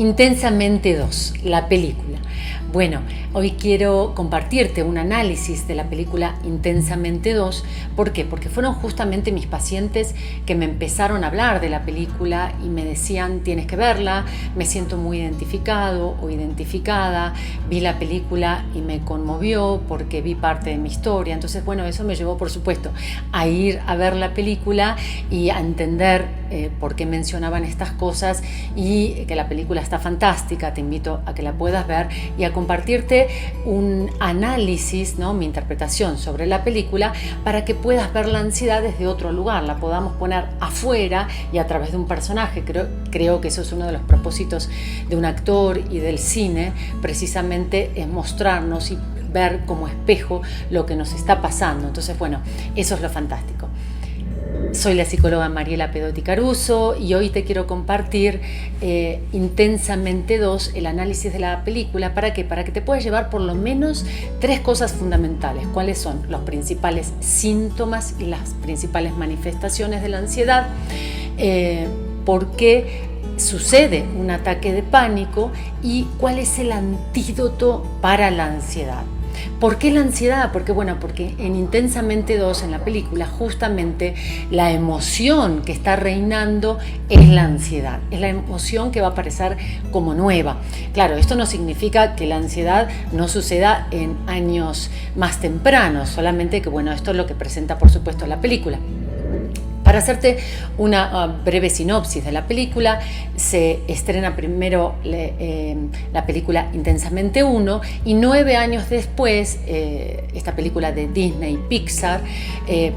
Intensamente 2, la película. Bueno, hoy quiero compartirte un análisis de la película Intensamente 2. ¿Por qué? Porque fueron justamente mis pacientes que me empezaron a hablar de la película y me decían, tienes que verla, me siento muy identificado o identificada, vi la película y me conmovió porque vi parte de mi historia. Entonces, bueno, eso me llevó, por supuesto, a ir a ver la película y a entender por qué mencionaban estas cosas y que la película está fantástica. Te invito a que la puedas ver y a compartirte un análisis, ¿no? Mi interpretación sobre la película para que puedas ver la ansiedad desde otro lugar, la podamos poner afuera y a través de un personaje. Creo que eso es uno de los propósitos de un actor y del cine, precisamente es mostrarnos y ver como espejo lo que nos está pasando. Entonces, bueno, eso es lo fantástico. Soy la psicóloga Mariela Pedotti Caruso y hoy te quiero compartir Intensamente 2, el análisis de la película. ¿Para qué? Para que te puedas llevar por lo menos 3 cosas fundamentales. ¿Cuáles son? Los principales síntomas y las principales manifestaciones de la ansiedad. ¿Por qué sucede un ataque de pánico? Y ¿cuál es el antídoto para la ansiedad? ¿Por qué la ansiedad? Porque en Intensamente 2, en la película, justamente la emoción que está reinando es la ansiedad. Es la emoción que va a aparecer como nueva. Claro, esto no significa que la ansiedad no suceda en años más tempranos, solamente que, esto es lo que presenta, por supuesto, la película. Para hacerte una breve sinopsis de la película, se estrena primero la película Intensamente 1 y 9 años después, esta película de Disney Pixar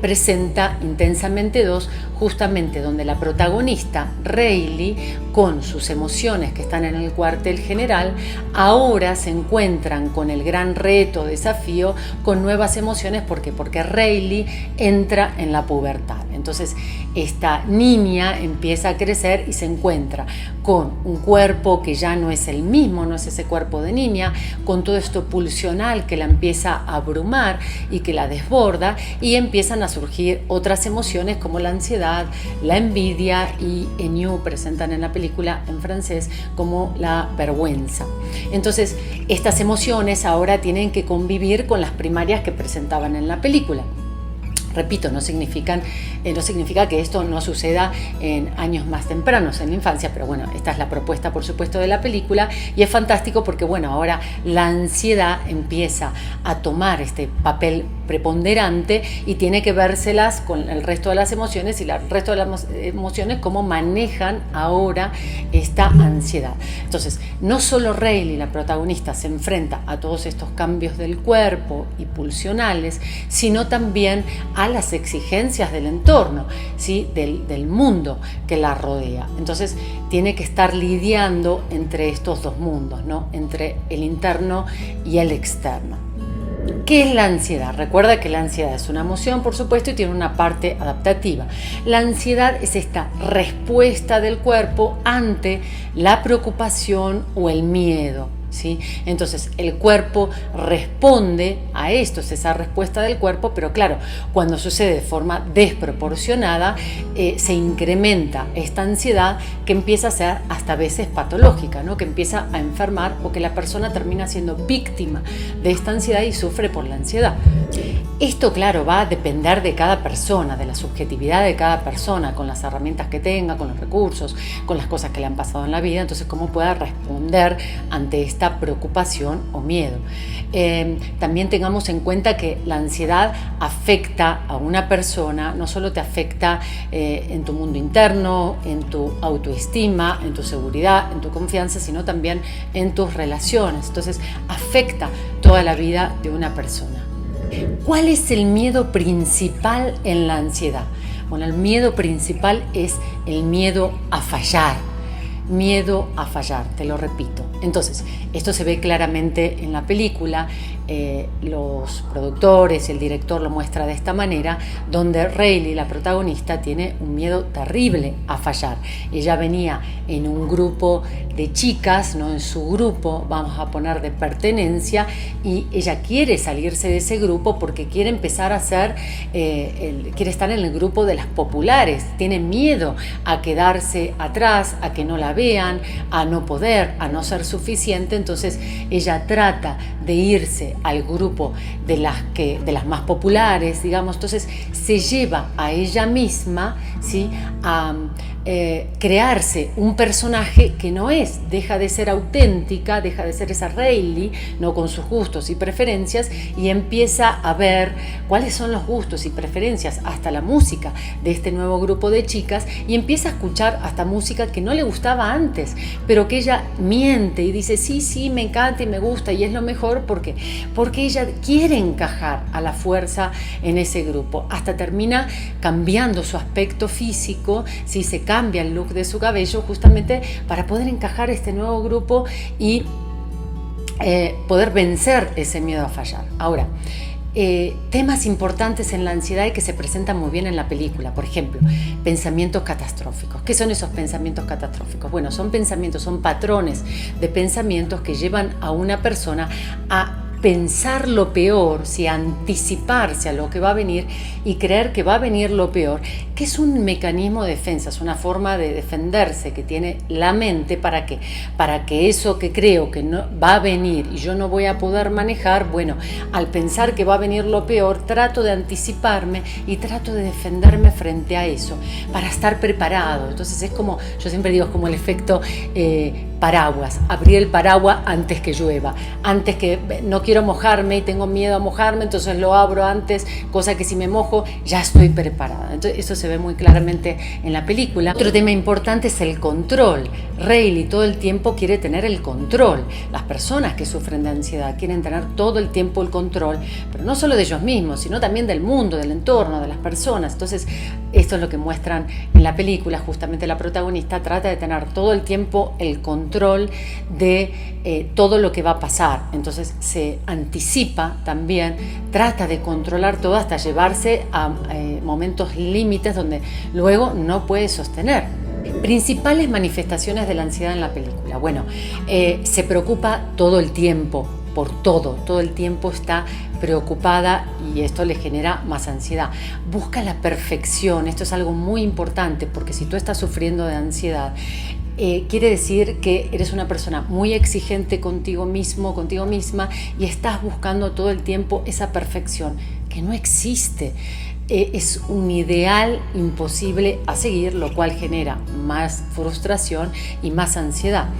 presenta Intensamente 2, justamente donde la protagonista, Riley, con sus emociones que están en el cuartel general, ahora se encuentran con el gran reto, desafío, con nuevas emociones. ¿Por qué? Porque Riley entra en la pubertad. Entonces, esta niña empieza a crecer y se encuentra con un cuerpo que ya no es el mismo, no es ese cuerpo de niña, con todo esto pulsional que la empieza a abrumar y que la desborda, y empiezan a surgir otras emociones como la ansiedad, la envidia y ennui, presentan en la película en francés como la vergüenza. Entonces, estas emociones ahora tienen que convivir con las primarias que presentaban en la película. Repito, no significa que esto no suceda en años más tempranos, en la infancia, pero esta es la propuesta, por supuesto, de la película, y es fantástico porque, ahora la ansiedad empieza a tomar este papel preponderante y tiene que vérselas con el resto de las emociones, y el resto de las emociones cómo manejan ahora esta ansiedad. Entonces, no solo Riley, la protagonista, se enfrenta a todos estos cambios del cuerpo y pulsionales, sino también a las exigencias del entorno, ¿sí? del mundo que la rodea. Entonces tiene que estar lidiando entre estos dos mundos, ¿no? Entre el interno y el externo. ¿Qué es la ansiedad? Recuerda que la ansiedad es una emoción, por supuesto, y tiene una parte adaptativa. La ansiedad es esta respuesta del cuerpo ante la preocupación o el miedo, ¿sí? Entonces el cuerpo responde a esto, es esa respuesta del cuerpo, pero claro, cuando sucede de forma desproporcionada, se incrementa esta ansiedad que empieza a ser hasta a veces patológica, ¿no? Que empieza a enfermar, o que la persona termina siendo víctima de esta ansiedad y sufre por la ansiedad. Esto, claro, va a depender de cada persona, de la subjetividad de cada persona, con las herramientas que tenga, con los recursos, con las cosas que le han pasado en la vida. Entonces, cómo pueda responder ante esta preocupación o miedo. También tengamos en cuenta que la ansiedad afecta a una persona, no solo te afecta en tu mundo interno, en tu autoestima, en tu seguridad, en tu confianza, sino también en tus relaciones. Entonces, afecta toda la vida de una persona. ¿Cuál es el miedo principal en la ansiedad? El miedo principal es el miedo a fallar. Miedo a fallar, te lo repito. Entonces, esto se ve claramente en la película, los productores y el director lo muestra de esta manera, donde Rayleigh, la protagonista, tiene un miedo terrible a fallar. Ella venía en un grupo de chicas, ¿no? En su grupo, vamos a poner, de pertenencia, y ella quiere salirse de ese grupo porque quiere empezar a ser, quiere estar en el grupo de las populares, tiene miedo a quedarse atrás, a que no la vean, a no poder, a no ser suficiente. Entonces ella trata de irse al grupo de las más populares, digamos. Entonces se lleva a ella misma, ¿sí?, a crearse un personaje que no es, deja de ser auténtica, deja de ser esa Rayleigh, no, con sus gustos y preferencias, y empieza a ver cuáles son los gustos y preferencias, hasta la música de este nuevo grupo de chicas, y empieza a escuchar hasta música que no le gustaba antes, pero que ella miente y dice sí, me encanta y me gusta y es lo mejor, porque ella quiere encajar a la fuerza en ese grupo. Hasta termina cambiando su aspecto físico, ¿sí? Se cambia el look de su cabello justamente para poder encajar este nuevo grupo y poder vencer ese miedo a fallar. Ahora, temas importantes en la ansiedad y que se presentan muy bien en la película, por ejemplo, pensamientos catastróficos. ¿Qué son esos pensamientos catastróficos? Bueno, son pensamientos, son patrones de pensamientos que llevan a una persona a pensar lo peor, ¿sí?, anticiparse a lo que va a venir y creer que va a venir lo peor, que es un mecanismo de defensa, es una forma de defenderse que tiene la mente. ¿Para qué? Para que eso que creo que no va a venir y yo no voy a poder manejar, bueno, al pensar que va a venir lo peor, trato de anticiparme y trato de defenderme frente a eso, para estar preparado. Entonces es como, yo siempre digo, es como el efecto paraguas, abrir el paraguas antes que llueva, antes que no quiero mojarme y tengo miedo a mojarme, entonces lo abro antes, cosa que si me mojo ya estoy preparada. Entonces eso se ve muy claramente en la película. Otro tema importante es el control. Rayleigh todo el tiempo quiere tener el control. Las personas que sufren de ansiedad quieren tener todo el tiempo el control, pero no solo de ellos mismos, sino también del mundo, del entorno, de las personas. Entonces esto es lo que muestran en la película. Justamente la protagonista trata de tener todo el tiempo el control de todo lo que va a pasar. Entonces se anticipa también, trata de controlar todo hasta llevarse a momentos límites donde luego no puede sostener. Principales manifestaciones de la ansiedad en la película. Bueno, se preocupa todo el tiempo, por todo el tiempo está preocupada y esto le genera más ansiedad. Busca la perfección, esto es algo muy importante, porque si tú estás sufriendo de ansiedad, quiere decir que eres una persona muy exigente contigo mismo, contigo misma, y estás buscando todo el tiempo esa perfección que no existe. Es un ideal imposible a seguir, lo cual genera más frustración y más ansiedad.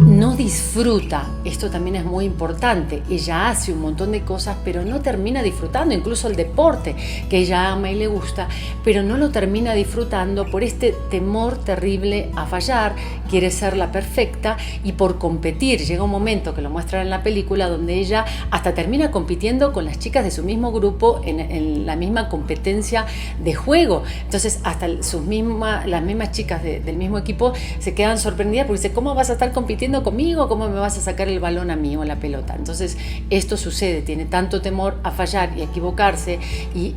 No disfruta, esto también es muy importante. Ella hace un montón de cosas, pero no termina disfrutando, incluso el deporte que ella ama y le gusta, pero no lo termina disfrutando por este temor terrible a fallar. Quiere ser la perfecta y por competir. Llega un momento que lo muestran en la película donde ella hasta termina compitiendo con las chicas de su mismo grupo en la misma competencia de juego. Entonces hasta las mismas chicas del mismo equipo se quedan sorprendidas porque dicen, ¿cómo vas a estar compitiendo conmigo? ¿Cómo me vas a sacar el balón a mí o la pelota? Entonces esto sucede, tiene tanto temor a fallar y a equivocarse y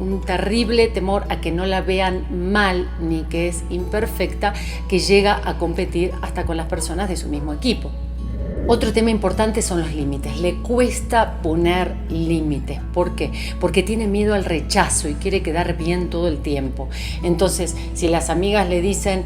un terrible temor a que no la vean mal ni que es imperfecta, que llega a competir hasta con las personas de su mismo equipo. Otro tema importante son los límites. Le cuesta poner límites. ¿Por qué? Porque tiene miedo al rechazo y quiere quedar bien todo el tiempo. Entonces, si las amigas le dicen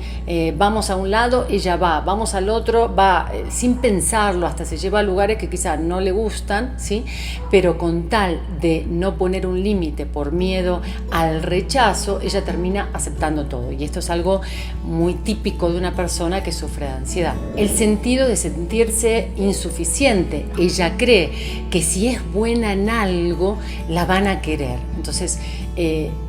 vamos a un lado, ella va, vamos al otro, va sin pensarlo, hasta se lleva a lugares que quizás no le gustan, ¿sí? Pero con tal de no poner un límite por miedo al rechazo, ella termina aceptando todo. Y esto es algo muy típico de una persona que sufre de ansiedad. El sentido de sentirse insuficiente. Ella cree que si es buena en algo, la van a querer. Entonces,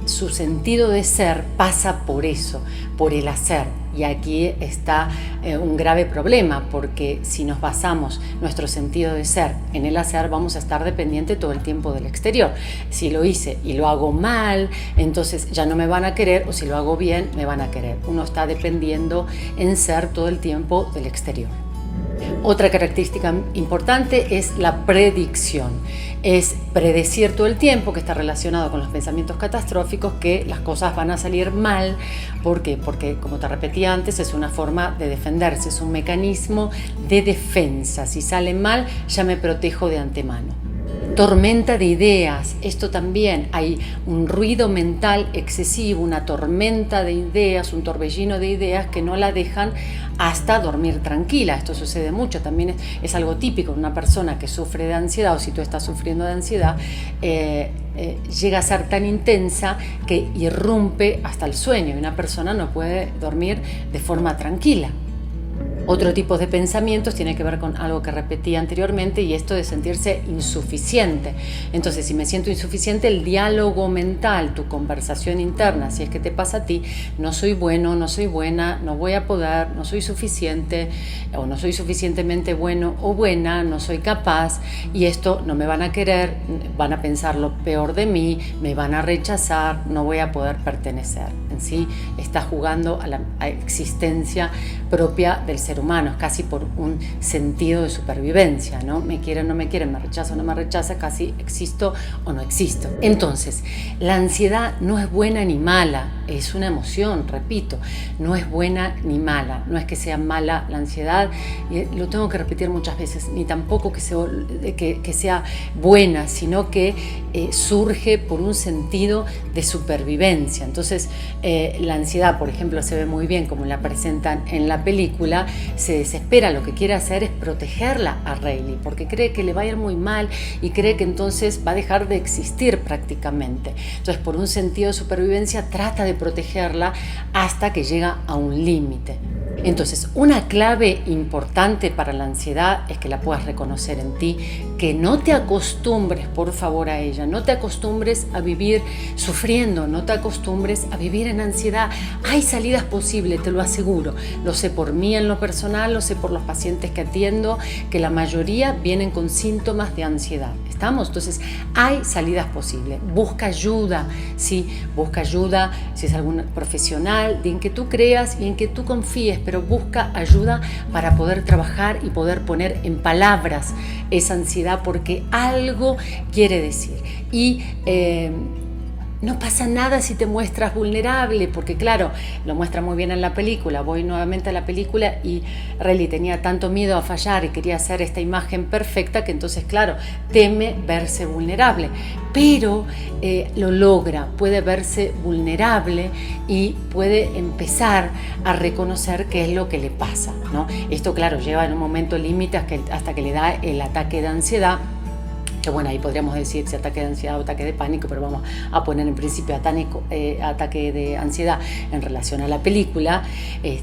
su sentido de ser pasa por eso, por el hacer. Y aquí está un grave problema, porque si nos basamos nuestro sentido de ser en el hacer, vamos a estar dependientes todo el tiempo del exterior. Si lo hice y lo hago mal, entonces ya no me van a querer, o si lo hago bien, me van a querer. Uno está dependiendo en ser todo el tiempo del exterior. Otra característica importante es la predicción. Es predecir todo el tiempo, que está relacionado con los pensamientos catastróficos, que las cosas van a salir mal. ¿Por qué? Porque, como te repetí antes, es una forma de defenderse, es un mecanismo de defensa. Si sale mal, ya me protejo de antemano. Tormenta de ideas, esto también, hay un ruido mental excesivo, una tormenta de ideas, un torbellino de ideas que no la dejan hasta dormir tranquila. Esto sucede mucho, también es algo típico en una persona que sufre de ansiedad, o si tú estás sufriendo de ansiedad, llega a ser tan intensa que irrumpe hasta el sueño y una persona no puede dormir de forma tranquila. Otro tipo de pensamientos tiene que ver con algo que repetí anteriormente, y esto de sentirse insuficiente. Entonces, si me siento insuficiente, el diálogo mental, tu conversación interna, si es que te pasa a ti, no soy bueno, no soy buena, no voy a poder, no soy suficiente, o no soy suficientemente bueno o buena, no soy capaz, y esto no me van a querer, van a pensar lo peor de mí, me van a rechazar, no voy a poder pertenecer. En sí, está jugando a la existencia propia del ser humano, casi por un sentido de supervivencia, ¿no? Me quieren, no me quieren, me rechaza o no me rechaza, casi existo o no existo. Entonces, la ansiedad no es buena ni mala, es una emoción, repito, no es buena ni mala, no es que sea mala la ansiedad, y lo tengo que repetir muchas veces, ni tampoco que sea buena, sino que surge por un sentido de supervivencia. Entonces, la ansiedad, por ejemplo, se ve muy bien como la presentan en la película. Se desespera, lo que quiere hacer es protegerla a Riley, porque cree que le va a ir muy mal y cree que entonces va a dejar de existir prácticamente. Entonces, por un sentido de supervivencia, trata de protegerla hasta que llega a un límite. Entonces, una clave importante para la ansiedad es que la puedas reconocer en ti, que no te acostumbres, por favor, a ella, no te acostumbres a vivir sufriendo, no te acostumbres a vivir en ansiedad. Hay salidas posibles, te lo aseguro, lo sé por mí en lo personal, lo sé por los pacientes que atiendo, que la mayoría vienen con síntomas de ansiedad. ¿Estamos? Entonces, hay salidas posibles. Busca ayuda, ¿sí? Busca ayuda, si es algún profesional, en que tú creas y en que tú confíes, pero busca ayuda para poder trabajar y poder poner en palabras esa ansiedad, porque algo quiere decir. Y no pasa nada si te muestras vulnerable, porque claro, lo muestra muy bien en la película. Voy nuevamente a la película y Riley tenía tanto miedo a fallar y quería hacer esta imagen perfecta que entonces, claro, teme verse vulnerable, pero lo logra, puede verse vulnerable y puede empezar a reconocer qué es lo que le pasa, ¿no? Esto, claro, lleva en un momento límite hasta que le da el ataque de ansiedad. Que bueno, ahí podríamos decir si ataque de ansiedad o ataque de pánico, pero vamos a poner en principio ataque de ansiedad en relación a la película,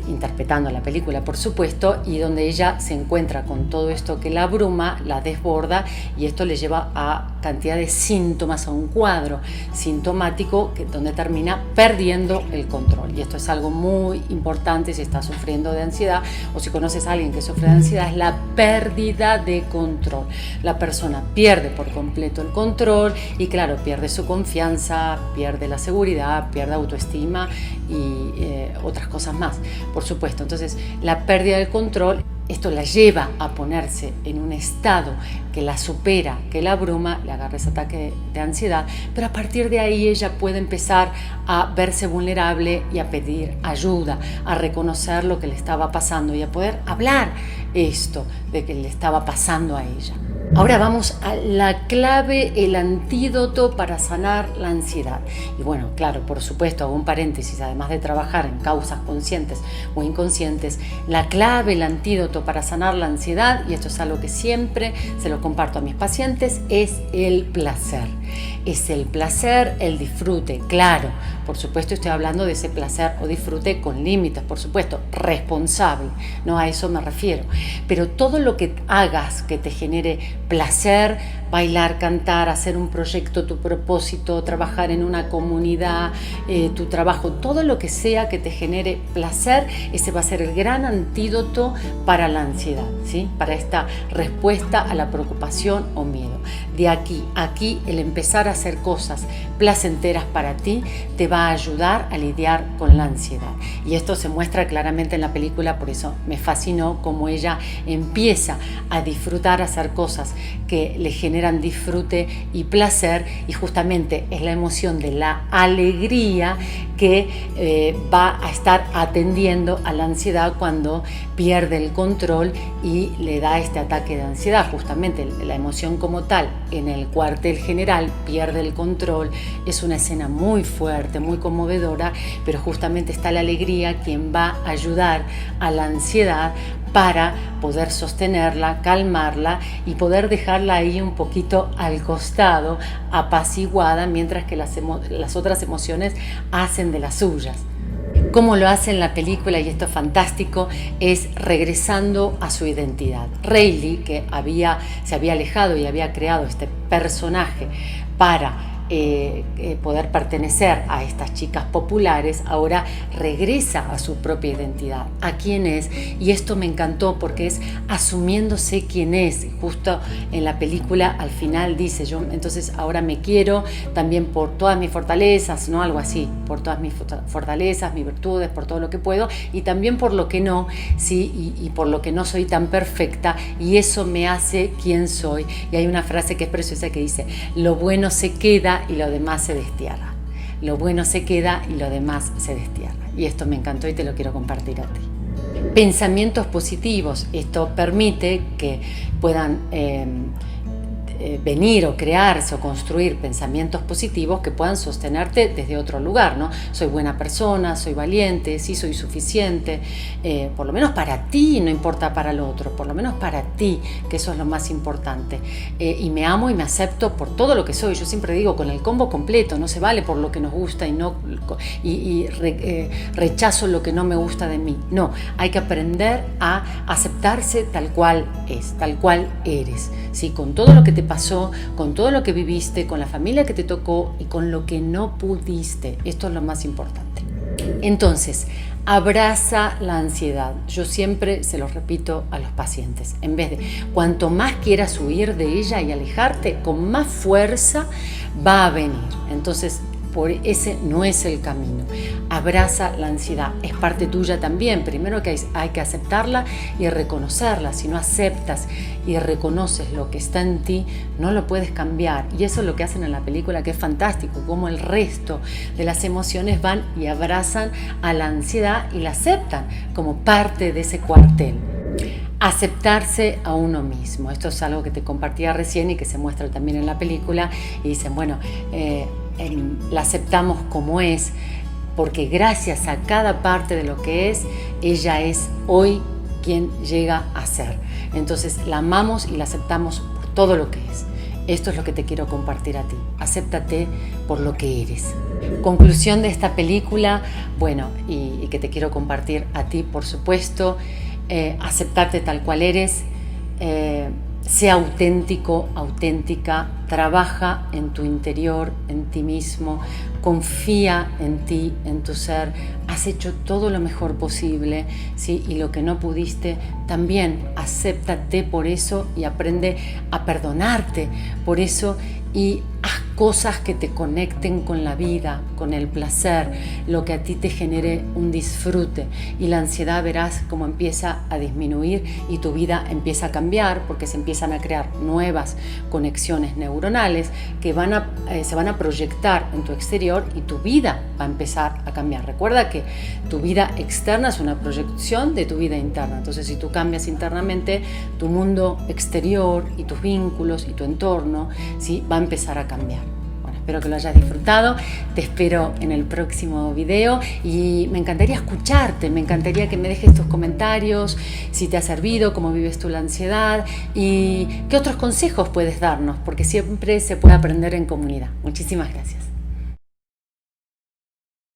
interpretando la película, por supuesto, y donde ella se encuentra con todo esto que la abruma, la desborda, y esto le lleva a cantidad de síntomas, a un cuadro sintomático donde termina perdiendo el control. Y esto es algo muy importante si estás sufriendo de ansiedad o si conoces a alguien que sufre de ansiedad, es la pérdida de control. La persona pierde por completo el control y claro, pierde su confianza, pierde la seguridad, pierde autoestima y otras cosas más, por supuesto. Entonces, la pérdida del control, esto la lleva a ponerse en un estado que la supera, que la abruma, le agarra ese ataque de ansiedad, pero a partir de ahí ella puede empezar a verse vulnerable y a pedir ayuda, a reconocer lo que le estaba pasando y a poder hablar esto de que le estaba pasando a ella. Ahora vamos a la clave, el antídoto para sanar la ansiedad. Y bueno, claro, por supuesto, hago un paréntesis, además de trabajar en causas conscientes o inconscientes, la clave, el antídoto para sanar la ansiedad, y esto es algo que siempre se lo comparto a mis pacientes, es el placer. Es el placer, el disfrute, claro. Por supuesto, estoy hablando de ese placer o disfrute con límites, por supuesto, responsable, no a eso me refiero. Pero todo lo que hagas que te genere placer, bailar, cantar, hacer un proyecto, tu propósito, trabajar en una comunidad, tu trabajo, todo lo que sea que te genere placer, ese va a ser el gran antídoto para la ansiedad, ¿sí? Para esta respuesta a la preocupación o miedo. De aquí a aquí, el empezar a hacer cosas placenteras para ti te va a ayudar a lidiar con la ansiedad. Y esto se muestra claramente en la película, por eso me fascinó cómo ella empieza a disfrutar, a hacer cosas que le generan disfrute y placer, y justamente es la emoción de la alegría que va a estar atendiendo a la ansiedad cuando pierde el control y le da este ataque de ansiedad. Justamente la emoción como tal en el cuartel general pierde el control, es una escena muy fuerte, muy conmovedora, pero justamente está la alegría quien va a ayudar a la ansiedad para poder sostenerla, calmarla y poder dejarla ahí un poquito al costado, apaciguada, mientras que las otras emociones hacen de las suyas. Cómo lo hace en la película, y esto es fantástico, es regresando a su identidad. Rayleigh, que se había alejado y había creado este personaje para poder pertenecer a estas chicas populares, ahora regresa a su propia identidad, a quién es, y esto me encantó porque es asumiéndose quién es. Justo en la película al final dice, yo entonces ahora me quiero también por todas mis fortalezas, ¿no? Algo así, por todas mis fortalezas, mis virtudes, por todo lo que puedo, y también por lo que no, ¿sí? Y por lo que no soy tan perfecta, y eso me hace quien soy. Y hay una frase que es preciosa que dice, lo bueno se queda y lo demás se destierra. Lo bueno se queda y lo demás se destierra. Y esto me encantó y te lo quiero compartir a ti. Pensamientos positivos. Esto permite que puedan venir o crearse o construir pensamientos positivos que puedan sostenerte desde otro lugar, ¿no? Soy buena persona, soy valiente, sí soy suficiente, por lo menos para ti, no importa para el otro, por lo menos para ti, que eso es lo más importante. Y me amo y me acepto por todo lo que soy. Yo siempre digo, con el combo completo, no se vale por lo que nos gusta y rechazo lo que no me gusta de mí. No, hay que aprender a aceptarse tal cual es, tal cual eres, ¿sí? Con todo lo que te pasó, con todo lo que viviste, con la familia que te tocó y con lo que no pudiste. Esto es lo más importante. Entonces, abraza la ansiedad. Yo siempre se lo repito a los pacientes. En vez de, cuanto más quieras huir de ella y alejarte, con más fuerza va a venir. Entonces, por ese no es el camino. Abraza la ansiedad, es parte tuya también. Primero que hay que aceptarla y reconocerla. Si no aceptas y reconoces lo que está en ti, no lo puedes cambiar. Y eso es lo que hacen en la película, que es fantástico, como el resto de las emociones van y abrazan a la ansiedad y la aceptan como parte de ese cuartel. Aceptarse a uno mismo. Esto es algo que te compartía recién y que se muestra también en la película. Y dicen, bueno, la aceptamos como es, porque gracias a cada parte de lo que es, ella es hoy quien llega a ser. Entonces la amamos y la aceptamos por todo lo que es. Esto es lo que te quiero compartir a ti. Acéptate por lo que eres. Conclusión de esta película, bueno, y que te quiero compartir a ti, por supuesto, aceptarte tal cual eres, sea auténtico, auténtica, trabaja en tu interior, en ti mismo, confía en ti, en tu ser, has hecho todo lo mejor posible, ¿sí? Y lo que no pudiste, también acéptate por eso y aprende a perdonarte por eso y haz cosas que te conecten con la vida, con el placer, lo que a ti te genere un disfrute, y la ansiedad verás cómo empieza a disminuir y tu vida empieza a cambiar, porque se empiezan a crear nuevas conexiones neuronales que se van a proyectar en tu exterior y tu vida va a empezar a cambiar. Recuerda que tu vida externa es una proyección de tu vida interna, entonces si tú cambias internamente, tu mundo exterior y tus vínculos y tu entorno, ¿sí? Va a empezar a cambiar. Espero que lo hayas disfrutado, te espero en el próximo video y me encantaría escucharte, me encantaría que me dejes tus comentarios, si te ha servido, cómo vives tú la ansiedad y qué otros consejos puedes darnos, porque siempre se puede aprender en comunidad. Muchísimas gracias.